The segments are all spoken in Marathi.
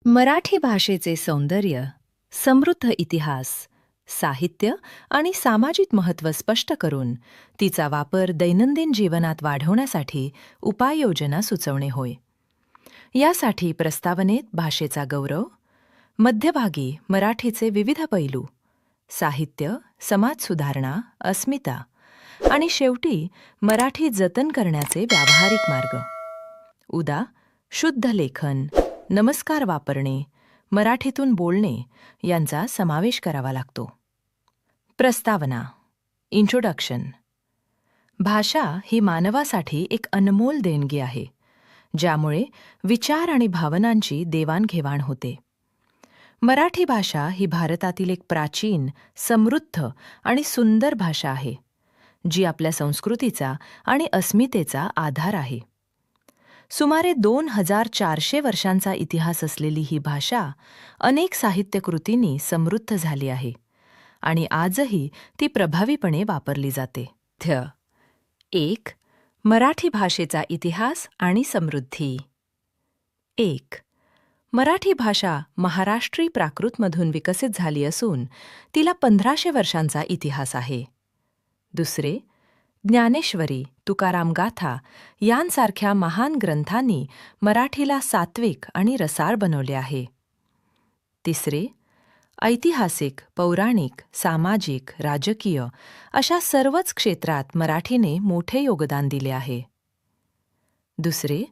मराठी भाषेचे सौंदर्य, समृद्ध इतिहास, साहित्य आणि सामाजिक महत्त्व स्पष्ट करून तिचा वापर दैनंदिन जीवनात वाढवण्यासाठी उपाययोजना सुचवणे होय. यासाठी प्रस्तावनेत भाषेचा गौरव, मध्यभागी मराठीचे विविध पैलू, साहित्य, समाज सुधारणा, अस्मिता आणि शेवटी मराठी जतन करण्याचे व्यावहारिक मार्ग. उदा. शुद्ध लेखन, नमस्कार वापरणे, मराठीतून बोलणे यांचा समावेश करावा लागतो. प्रस्तावना. इंट्रोडक्शन. भाषा ही मानवासाठी एक अनमोल देणगी आहे, ज्यामुळे विचार आणि भावनांची देवाणघेवाण होते. मराठी भाषा ही भारतातील एक प्राचीन, समृद्ध आणि सुंदर भाषा आहे, जी आपल्या संस्कृतीचा आणि अस्मितेचा आधार आहे. सुमारे 2400 वर्षांचा इतिहास असलेली ही भाषा अनेक साहित्यकृतींनी समृद्ध झाली आहे आणि आजही ती प्रभावीपणे वापरली जाते. 1. मराठी भाषेचा इतिहास आणि समृद्धी. 1. मराठी भाषा महाराष्ट्री प्राकृतमधून विकसित झाली असून तिला 1500 वर्षांचा इतिहास आहे. 2. ज्ञानेश्वरी, तुकाराम गाथा यांसारख्या महान ग्रंथांनी मराठीला सात्विक आणि रसाळ बनवले आहे. 3. ऐतिहासिक, पौराणिक, सामाजिक, राजकीय अशा सर्वच क्षेत्रात मराठीने मोठे योगदान दिले आहे. 2.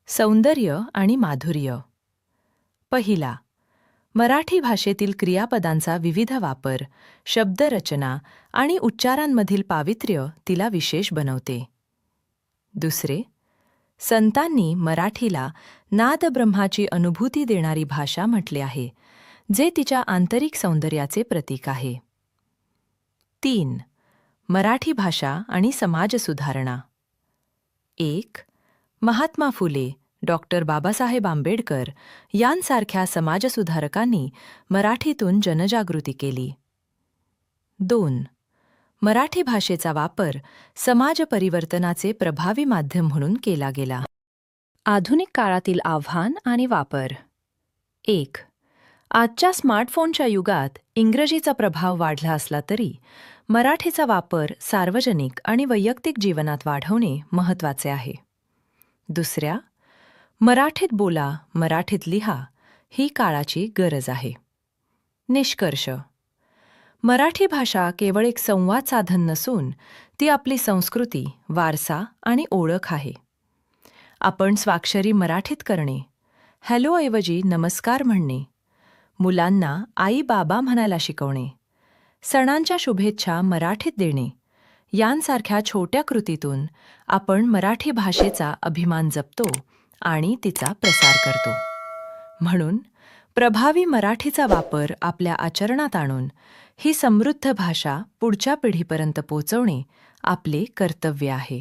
सौंदर्य आणि माधुर्य. 1. मराठी भाषेतील क्रियापदांचा विविध वापर, शब्दरचना आणि उच्चारांमधील पावित्र्य तिला विशेष बनवते. 2. संतांनी मराठीला नादब्रह्माची अनुभूती देणारी भाषा म्हटले आहे, जे तिच्या आंतरिक सौंदर्याचे प्रतीक आहे. 3. मराठी भाषा आणि समाज सुधारणा. 1. महात्मा फुले, डॉक्टर बाबासाहेब आंबेडकर यांसारख्या समाजसुधारकांनी मराठीतून जनजागृती केली. 2. मराठी भाषेचा वापर समाज परिवर्तनाचे प्रभावी माध्यम म्हणून केला गेला. आधुनिक काळातील आव्हान आणि वापर. 1. आजच्या स्मार्टफोनच्या युगात इंग्रजीचा प्रभाव वाढला असला तरी मराठीचा वापर सार्वजनिक आणि वैयक्तिक जीवनात वाढवणे महत्त्वाचे आहे. 2. मराठीत बोला, मराठीत लिहा ही काळाची गरज आहे. निष्कर्ष. मराठी भाषा केवळ एक संवाद साधन नसून ती आपली संस्कृती, वारसा आणि ओळख आहे. आपण स्वाक्षरी मराठीत करणे, हॅलोऐवजी नमस्कार म्हणणे, मुलांना आई बाबा म्हणायला शिकवणे, सणांच्या शुभेच्छा मराठीत देणे यांसारख्या छोट्या कृतीतून आपण मराठी भाषेचा अभिमान जपतो आणि तिचा प्रसार करतो. म्हणून प्रभावी मराठीचा वापर आपल्या आचरणात आणून ही समृद्ध भाषा पुढच्या पिढीपर्यंत पोहोचवणे आपले कर्तव्य आहे.